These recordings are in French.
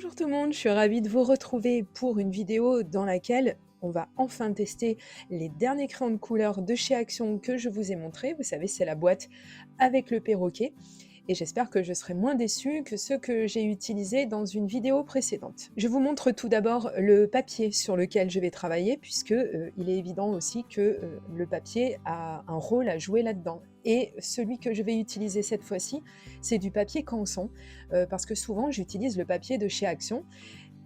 Bonjour tout le monde, je suis ravie de vous retrouver pour une vidéo dans laquelle on va enfin tester les derniers crayons de couleur de chez Action que je vous ai montré. Vous savez, c'est la boîte avec le perroquet. Et j'espère que je serai moins déçue que ceux que j'ai utilisés dans une vidéo précédente. Je vous montre tout d'abord le papier sur lequel je vais travailler, puisque il est évident aussi que le papier a un rôle à jouer là-dedans. Et celui que je vais utiliser cette fois-ci, c'est du papier canson, parce que souvent j'utilise le papier de chez Action,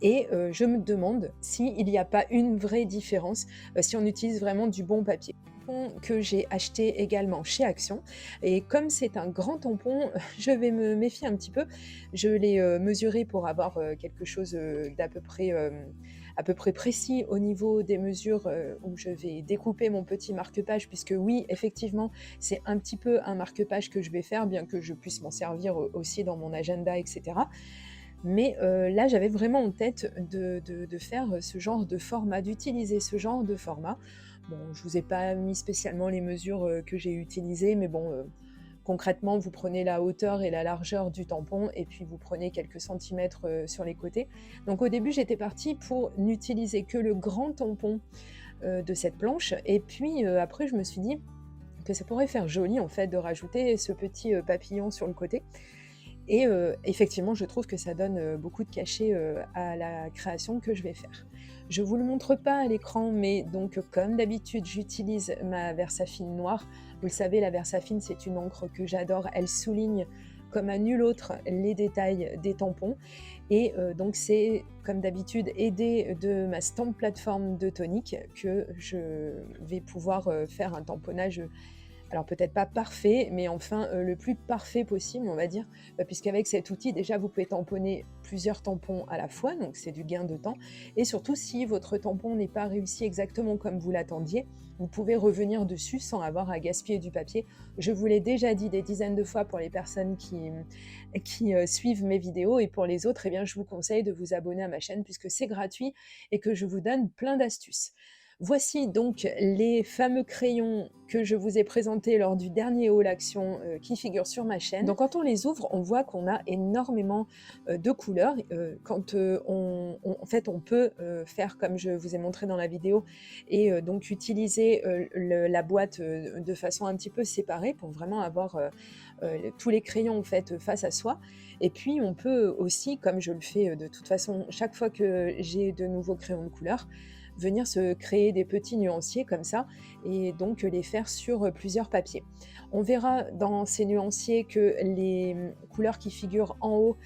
et je me demande s'il n'y a pas une vraie différence, si on utilise vraiment du bon papier. Tampon que j'ai acheté également chez Action, et comme c'est un grand tampon, je vais me méfier un petit peu. Je l'ai mesuré pour avoir quelque chose à peu près précis au niveau des mesures où je vais découper mon petit marque-page, puisque oui, effectivement, c'est un petit peu un marque-page que je vais faire, bien que je puisse m'en servir aussi dans mon agenda, etc. Mais là, j'avais vraiment en tête de faire ce genre de format, d'utiliser ce genre de format. Bon, je vous ai pas mis spécialement les mesures que j'ai utilisées, mais bon, concrètement, vous prenez la hauteur et la largeur du tampon et puis vous prenez quelques centimètres sur les côtés. Donc au début, j'étais partie pour n'utiliser que le grand tampon de cette planche, et puis après, je me suis dit que ça pourrait faire joli en fait de rajouter ce petit papillon sur le côté. Et effectivement, je trouve que ça donne beaucoup de cachet à la création que je vais faire. Je vous le montre pas à l'écran, mais donc comme d'habitude, j'utilise ma Versafine noire. Vous le savez, la Versafine, c'est une encre que j'adore. Elle souligne comme à nul autre les détails des tampons. Et donc c'est, comme d'habitude, aidée de ma stamp plateforme de tonique que je vais pouvoir faire un tamponnage, alors peut-être pas parfait, mais enfin le plus parfait possible, on va dire, puisqu'avec cet outil, déjà, vous pouvez tamponner plusieurs tampons à la fois, donc c'est du gain de temps. Et surtout, si votre tampon n'est pas réussi exactement comme vous l'attendiez, vous pouvez revenir dessus sans avoir à gaspiller du papier. Je vous l'ai déjà dit des dizaines de fois pour les personnes qui suivent mes vidéos, et pour les autres, eh bien, je vous conseille de vous abonner à ma chaîne puisque c'est gratuit et que je vous donne plein d'astuces. Voici donc les fameux crayons que je vous ai présentés lors du dernier haul action qui figure sur ma chaîne. Donc quand on les ouvre, on voit qu'on a énormément de couleurs. Quand en fait, on peut faire comme je vous ai montré dans la vidéo, et donc utiliser la boîte de façon un petit peu séparée pour vraiment avoir tous les crayons en fait face à soi. Et puis on peut aussi, comme je le fais de toute façon chaque fois que j'ai de nouveaux crayons de couleur, venir se créer des petits nuanciers comme ça, et donc les faire sur plusieurs papiers. On verra dans ces nuanciers que les couleurs qui figurent en haut,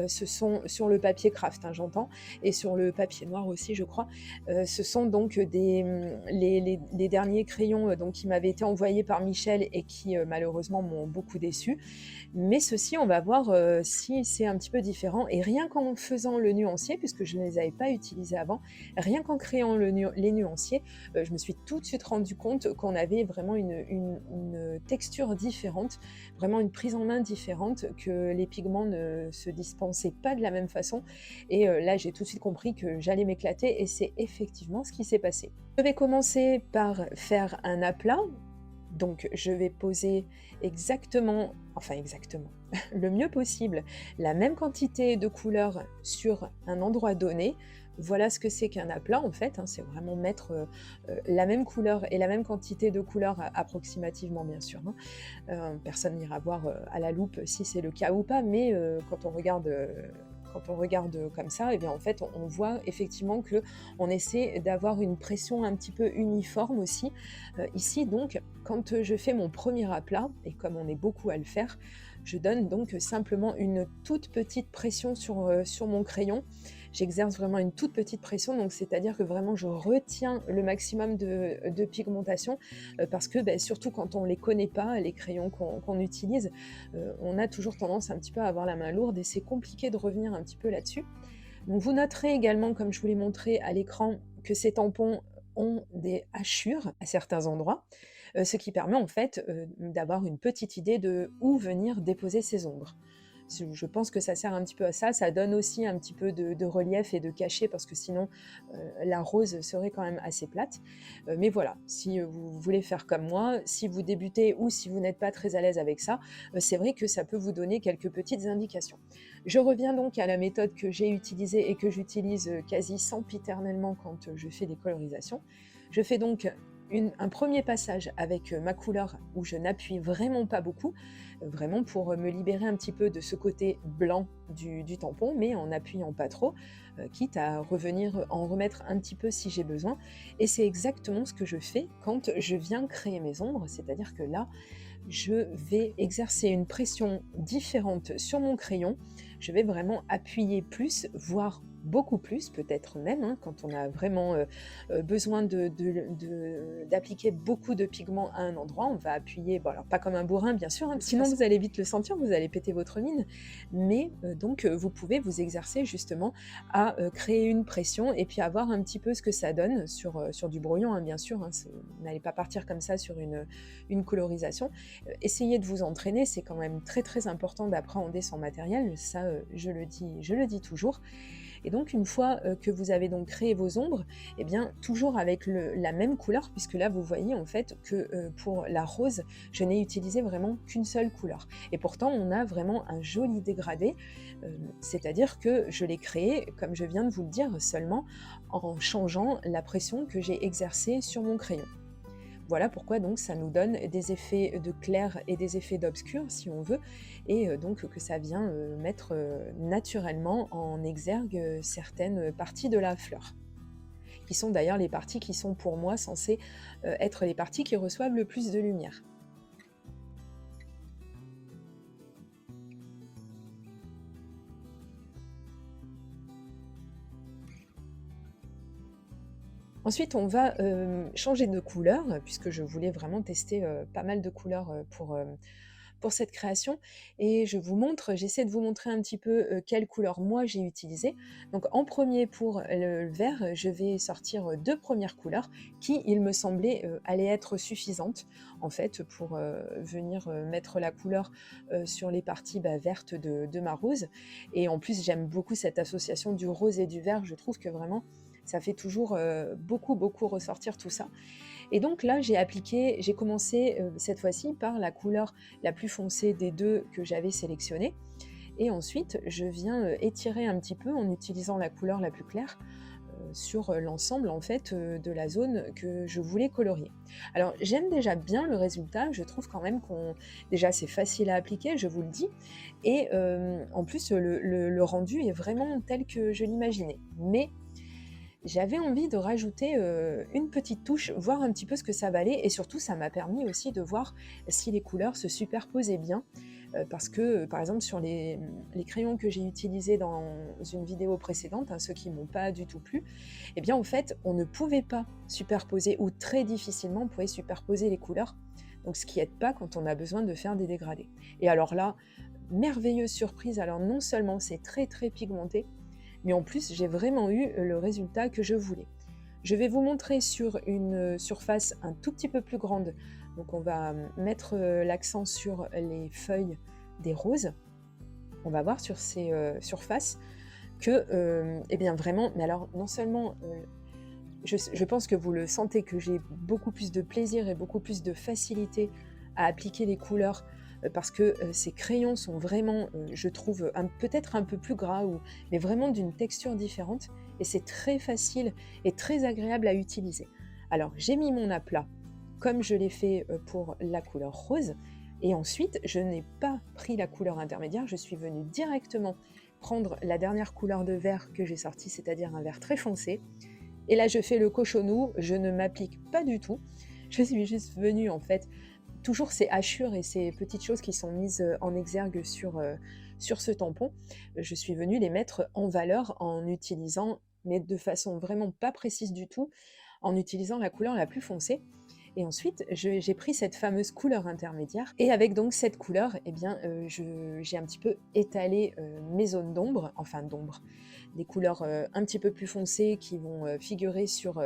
ce sont sur le papier craft, hein, j'entends, et sur le papier noir aussi, je crois. Ce sont donc les derniers crayons donc, qui m'avaient été envoyés par Michel et qui malheureusement m'ont beaucoup déçue. Mais ceci, on va voir si c'est un petit peu différent. Et rien qu'en faisant le nuancier, puisque je ne les avais pas utilisés avant, rien qu'en créant les nuanciers, je me suis tout de suite rendu compte qu'on avait vraiment une texture différente, vraiment une prise en main différente, que les pigments ne se dispensaient pas de la même façon. Et là, j'ai tout de suite compris que j'allais m'éclater, et c'est effectivement ce qui s'est passé. Je vais commencer par faire un aplat. Donc je vais poser exactement, enfin exactement, le mieux possible, la même quantité de couleurs sur un endroit donné. Voilà ce que c'est qu'un aplat en fait, hein, c'est vraiment mettre la même couleur et la même quantité de couleurs approximativement, bien sûr, hein. Personne n'ira voir à la loupe si c'est le cas ou pas, mais quand on regarde comme ça, eh bien en fait, on voit effectivement que on essaie d'avoir une pression un petit peu uniforme aussi. Ici donc, quand je fais mon premier aplat, et comme on est beaucoup à le faire, je donne donc simplement une toute petite pression sur mon crayon. J'exerce vraiment une toute petite pression, donc c'est-à-dire que vraiment je retiens le maximum de pigmentation, parce que surtout quand on ne les connaît pas, les crayons qu'on utilise, on a toujours tendance un petit peu à avoir la main lourde, et c'est compliqué de revenir un petit peu là-dessus. Donc vous noterez également, comme je vous l'ai montré à l'écran, que ces tampons ont des hachures à certains endroits, ce qui permet en fait d'avoir une petite idée de où venir déposer ses ombres. Je pense que ça sert un petit peu à ça. Ça donne aussi un petit peu de relief et de cachet parce que sinon, la rose serait quand même assez plate. Mais voilà, si vous voulez faire comme moi, si vous débutez ou si vous n'êtes pas très à l'aise avec ça, c'est vrai que ça peut vous donner quelques petites indications. Je reviens donc à la méthode que j'ai utilisée et que j'utilise quasi sempiternellement quand je fais des colorisations. Je fais donc un premier passage avec ma couleur où je n'appuie vraiment pas beaucoup, vraiment pour me libérer un petit peu de ce côté blanc du tampon, mais en n'appuyant pas trop, quitte à revenir en remettre un petit peu si j'ai besoin. Et c'est exactement ce que je fais quand je viens créer mes ombres, c'est-à-dire que là, je vais exercer une pression différente sur mon crayon. Je vais vraiment appuyer plus, voire beaucoup plus, peut-être même, hein, quand on a vraiment besoin d'appliquer beaucoup de pigments à un endroit, on va appuyer, bon alors pas comme un bourrin bien sûr, hein, sinon vous allez vite le sentir, vous allez péter votre mine, mais donc vous pouvez vous exercer justement à créer une pression et puis à voir un petit peu ce que ça donne sur du brouillon, hein, bien sûr, hein, vous n'allez pas partir comme ça sur une colorisation. Essayez de vous entraîner, c'est quand même très très important d'appréhender son matériel, ça je le dis toujours. Et donc une fois que vous avez donc créé vos ombres, eh bien toujours avec la même couleur, puisque là vous voyez en fait que pour la rose, je n'ai utilisé vraiment qu'une seule couleur. Et pourtant on a vraiment un joli dégradé, c'est-à-dire que je l'ai créé, comme je viens de vous le dire, seulement en changeant la pression que j'ai exercée sur mon crayon. Voilà pourquoi donc ça nous donne des effets de clair et des effets d'obscur si on veut, et donc que ça vient mettre naturellement en exergue certaines parties de la fleur, qui sont d'ailleurs les parties qui sont pour moi censées être les parties qui reçoivent le plus de lumière. Ensuite, on va changer de couleur, puisque je voulais vraiment tester pas mal de couleurs pour cette création, et j'essaie de vous montrer un petit peu quelle couleur moi j'ai utilisée. Donc en premier pour le vert, je vais sortir deux premières couleurs qui, il me semblait, allaient être suffisantes en fait pour venir mettre la couleur sur les parties vertes de ma rose. Et en plus, j'aime beaucoup cette association du rose et du vert, je trouve que vraiment ça fait toujours beaucoup, beaucoup ressortir tout ça. Et donc là, j'ai commencé cette fois-ci par la couleur la plus foncée des deux que j'avais sélectionnées. Et ensuite, je viens étirer un petit peu en utilisant la couleur la plus claire sur l'ensemble en fait de la zone que je voulais colorier. Alors j'aime déjà bien le résultat, je trouve quand même déjà c'est facile à appliquer, je vous le dis, et en plus le rendu est vraiment tel que je l'imaginais. Mais j'avais envie de rajouter une petite touche, voir un petit peu ce que ça valait, et surtout ça m'a permis aussi de voir si les couleurs se superposaient bien, parce que par exemple sur les crayons que j'ai utilisés dans une vidéo précédente, hein, ceux qui m'ont pas du tout plu, eh bien en fait on ne pouvait pas superposer, ou très difficilement on pouvait superposer les couleurs, donc ce qui aide pas quand on a besoin de faire des dégradés. Et alors là, merveilleuse surprise, alors non seulement c'est très très pigmenté, mais en plus j'ai vraiment eu le résultat que je voulais. Je vais vous montrer sur une surface un tout petit peu plus grande, donc on va mettre l'accent sur les feuilles des roses. On va voir sur ces surfaces que, eh bien vraiment, mais alors non seulement je pense que vous le sentez, que j'ai beaucoup plus de plaisir et beaucoup plus de facilité à appliquer les couleurs, parce que ces crayons sont vraiment, je trouve, peut-être un peu plus gras, mais vraiment d'une texture différente, et c'est très facile et très agréable à utiliser. Alors j'ai mis mon aplat comme je l'ai fait pour la couleur rose, et ensuite je n'ai pas pris la couleur intermédiaire, je suis venue directement prendre la dernière couleur de vert que j'ai sortie, c'est-à-dire un vert très foncé. Et là, je fais le cochonou, je ne m'applique pas du tout. Je suis juste venue, en fait, toujours ces hachures et ces petites choses qui sont mises en exergue sur ce tampon, je suis venue les mettre en valeur en utilisant, mais de façon vraiment pas précise du tout, en utilisant la couleur la plus foncée. Et ensuite, j'ai pris cette fameuse couleur intermédiaire, et avec donc cette couleur, eh bien, j'ai un petit peu étalé mes zones d'ombre, enfin d'ombre, des couleurs un petit peu plus foncées qui vont figurer sur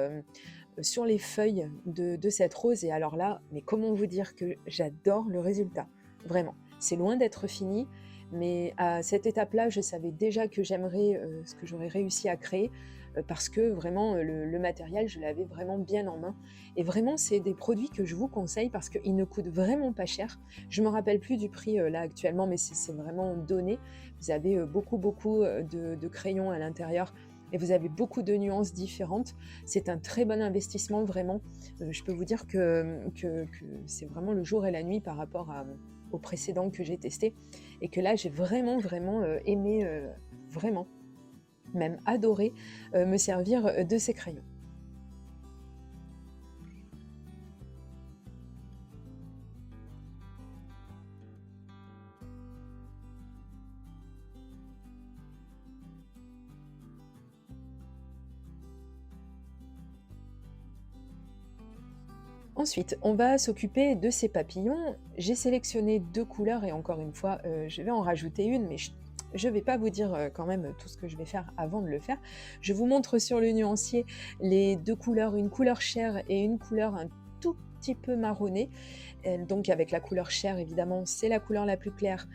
les feuilles de cette rose. Et alors là, mais comment vous dire que j'adore le résultat, vraiment. C'est loin d'être fini, Mais à cette étape-là, je savais déjà que j'aimerais, ce que j'aurais réussi à créer, parce que vraiment, le matériel, je l'avais vraiment bien en main et vraiment, c'est des produits que je vous conseille parce qu'ils ne coûtent vraiment pas cher. Je me rappelle plus du prix, là, actuellement, mais c'est vraiment donné. Vous avez, beaucoup, de crayons à l'intérieur et vous avez beaucoup de nuances différentes. C'est un très bon investissement vraiment. Je peux vous dire que c'est vraiment le jour et la nuit par rapport aux précédents que j'ai testés et que là, j'ai vraiment, aimé, vraiment, même adoré, me servir, de ces crayons. Ensuite, on va s'occuper de ces papillons. J'ai sélectionné 2 couleurs et encore une fois, je vais en rajouter une, mais je vais pas vous dire, quand même tout ce que je vais faire avant de le faire. Je vous montre sur le nuancier les 2 couleurs, une couleur chair et une couleur un tout petit peu marronnée. Donc avec la couleur chair évidemment, c'est la couleur la plus claire.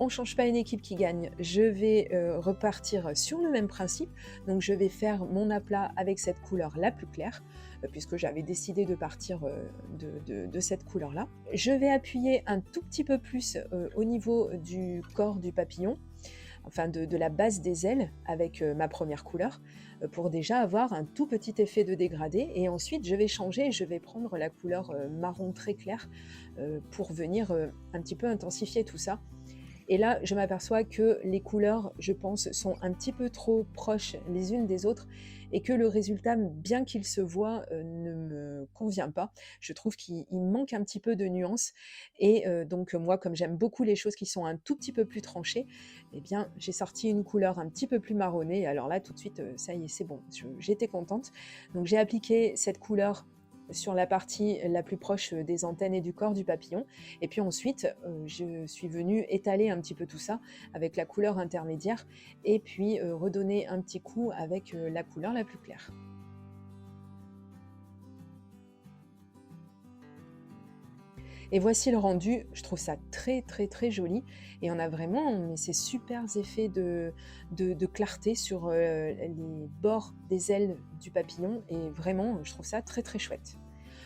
On ne change pas une équipe qui gagne. Je vais repartir sur le même principe. Donc je vais faire mon aplat avec cette couleur la plus claire, puisque j'avais décidé de partir de cette couleur-là. Je vais appuyer un tout petit peu plus au niveau du corps du papillon, enfin de la base des ailes avec ma première couleur, pour déjà avoir un tout petit effet de dégradé. Et ensuite je vais changer, je vais prendre la couleur marron très clair pour venir un petit peu intensifier tout ça. Et là, je m'aperçois que les couleurs, je pense, sont un petit peu trop proches les unes des autres et que le résultat, bien qu'il se voit, ne me convient pas. Je trouve qu'il manque un petit peu de nuance et donc moi, comme j'aime beaucoup les choses qui sont un tout petit peu plus tranchées, eh bien, j'ai sorti une couleur un petit peu plus marronnée et alors là, tout de suite, ça y est, c'est bon, j'étais contente. Donc j'ai appliqué cette couleur sur la partie la plus proche des antennes et du corps du papillon. Et puis ensuite, je suis venue étaler un petit peu tout ça avec la couleur intermédiaire et puis redonner un petit coup avec la couleur la plus claire. Et voici le rendu, je trouve ça très joli et on a vraiment mais ces super effets de clarté sur les bords des ailes du papillon et vraiment, je trouve ça très chouette.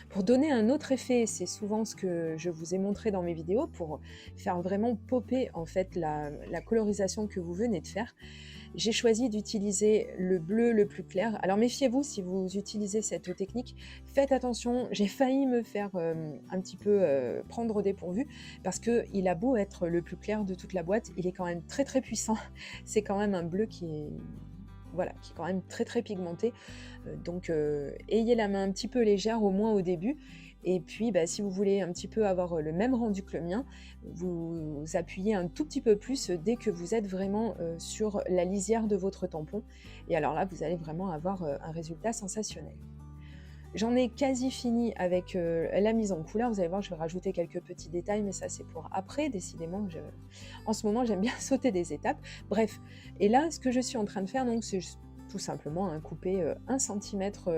Pour donner un autre effet, c'est souvent ce que je vous ai montré dans mes vidéos, pour faire vraiment popper en fait la colorisation que vous venez de faire. J'ai choisi d'utiliser le bleu le plus clair. Alors méfiez-vous si vous utilisez cette technique, faites attention, j'ai failli me faire un petit peu prendre au dépourvu parce qu'il a beau être le plus clair de toute la boîte, il est quand même très puissant. C'est quand même un bleu qui est voilà, qui est quand même très pigmenté. Donc ayez la main un petit peu légère, au moins au début. Et puis, bah, si vous voulez un petit peu avoir le même rendu que le mien, vous appuyez un tout petit peu plus dès que vous êtes vraiment sur la lisière de votre tampon. Et alors là, vous allez vraiment avoir un résultat sensationnel. J'en ai quasi fini avec la mise en couleur. Vous allez voir, je vais rajouter quelques petits détails, mais ça c'est pour après. Décidément, en ce moment, j'aime bien sauter des étapes. Bref, et là, ce que je suis en train de faire, donc, c'est tout simplement couper 1 centimètre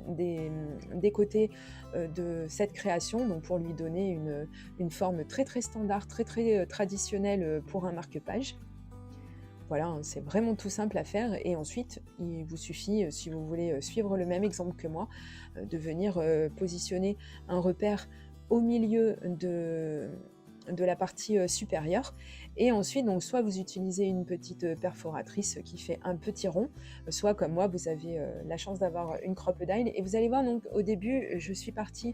des côtés de cette création, donc pour lui donner une forme très standard, très traditionnelle pour un marque-page. Voilà, hein, c'est vraiment tout simple à faire et ensuite, il vous suffit, si vous voulez, suivre le même exemple que moi, de venir, positionner un repère au milieu de la partie, supérieure et ensuite donc soit vous utilisez une petite, perforatrice qui fait un petit rond, soit comme moi vous avez, la chance d'avoir une crocodile et vous allez voir donc au début, je suis partie,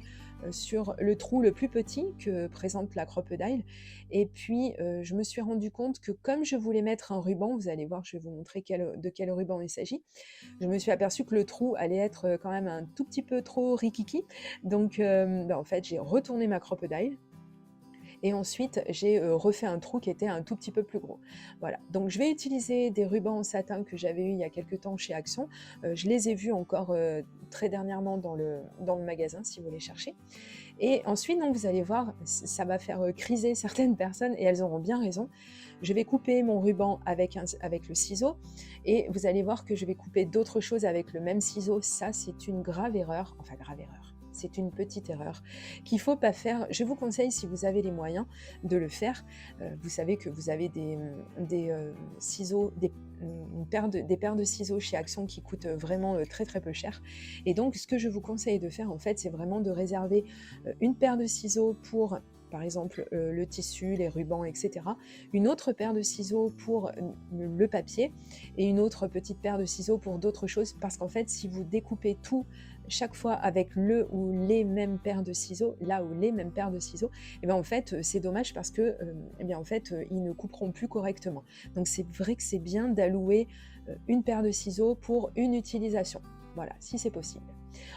sur le trou le plus petit que présente la crocodile et puis, je me suis rendu compte que comme je voulais mettre un ruban, vous allez voir, je vais vous montrer de quel ruban il s'agit. Je me suis aperçue que le trou allait être, quand même un tout petit peu trop rikiki donc bah, en fait, j'ai retourné ma crocodile et ensuite j'ai refait un trou qui était un tout petit peu plus gros. Voilà, donc je vais utiliser des rubans en satin que j'avais eu il y a quelques temps chez Action. Je les ai vus encore très dernièrement dans le magasin si vous les cherchez. Et ensuite, donc, vous allez voir, ça va faire criser certaines personnes et elles auront bien raison. Je vais couper mon ruban avec le ciseau et vous allez voir que je vais couper d'autres choses avec le même ciseau. Ça, c'est une grave erreur, enfin grave erreur. c'est une petite erreur qu'il ne faut pas faire. Je vous conseille, si vous avez les moyens, de le faire. Vous savez que vous avez des ciseaux, des paires de ciseaux chez Action qui coûtent vraiment très très peu cher. Et donc, ce que je vous conseille de faire, en fait, c'est vraiment de réserver une paire de ciseaux pour, par exemple, le tissu, les rubans, etc. Une autre paire de ciseaux pour le papier et une autre petite paire de ciseaux pour d'autres choses. Parce qu'en fait, si vous découpez tout chaque fois avec le ou les mêmes paires de ciseaux, là ou les mêmes paires de ciseaux, et bien en fait, c'est dommage parce que, eh bien en fait, ils ne couperont plus correctement. Donc c'est vrai que c'est bien d'allouer une paire de ciseaux pour une utilisation. Voilà, si c'est possible.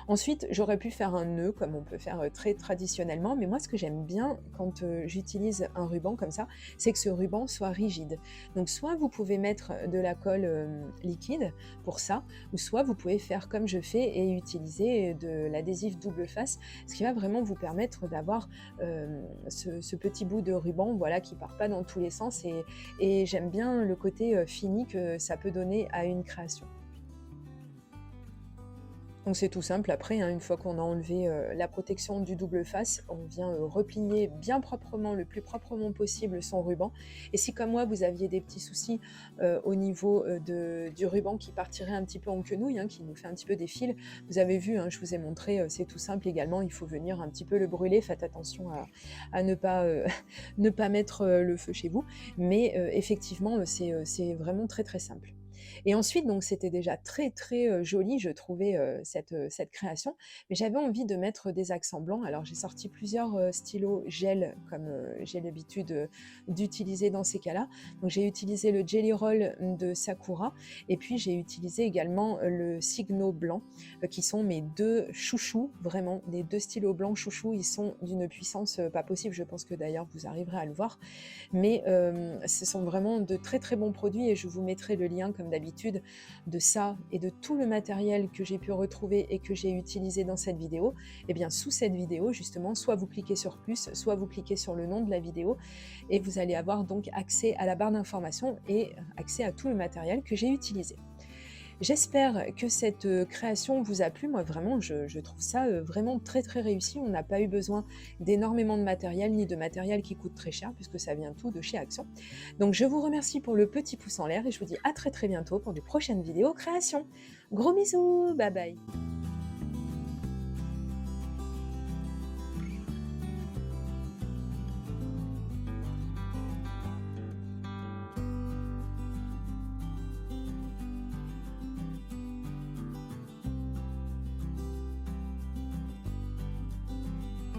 Ensuite, j'aurais pu faire un nœud comme on peut faire très traditionnellement, mais moi ce que j'aime bien quand j'utilise un ruban comme ça, c'est que ce ruban soit rigide. Donc soit vous pouvez mettre de la colle liquide pour ça, ou soit vous pouvez faire comme je fais et utiliser de l'adhésif double face, ce qui va vraiment vous permettre d'avoir ce petit bout de ruban, voilà, qui part pas dans tous les sens, et j'aime bien le côté fini que ça peut donner à une création. Donc c'est tout simple, après, hein, une fois qu'on a enlevé la protection du double face, on vient replier bien proprement, le plus proprement possible son ruban. Et si comme moi, vous aviez des petits soucis au niveau du ruban qui partirait un petit peu en quenouille, hein, qui nous fait un petit peu des fils, vous avez vu, hein, je vous ai montré, c'est tout simple également, il faut venir un petit peu le brûler, faites attention à ne pas, ne pas mettre le feu chez vous. Mais effectivement, c'est vraiment très très simple. Et ensuite, donc c'était déjà très, très, joli, je trouvais, cette création, mais j'avais envie de mettre des accents blancs. Alors j'ai sorti plusieurs, stylos gel comme, j'ai l'habitude, d'utiliser dans ces cas-là. Donc j'ai utilisé le Jelly Roll de Sakura et puis j'ai utilisé également, le Signo blanc, qui sont mes 2 chouchous, vraiment des 2 stylos blancs chouchous. Ils sont d'une puissance, pas possible. Je pense que d'ailleurs vous arriverez à le voir. Mais ce sont vraiment de très très bons produits et je vous mettrai le lien comme d'habitude de ça et de tout le matériel que j'ai pu retrouver et que j'ai utilisé dans cette vidéo. Et bien sous cette vidéo justement, soit vous cliquez sur plus, soit vous cliquez sur le nom de la vidéo et vous allez avoir donc accès à la barre d'informations et accès à tout le matériel que j'ai utilisé. J'espère que cette création vous a plu. Moi, vraiment, je trouve ça vraiment très très réussi. On n'a pas eu besoin d'énormément de matériel, ni de matériel qui coûte très cher, puisque ça vient tout de chez Action. Donc, je vous remercie pour le petit pouce en l'air et je vous dis à très très bientôt pour de prochaines vidéos créations. Gros bisous, bye bye.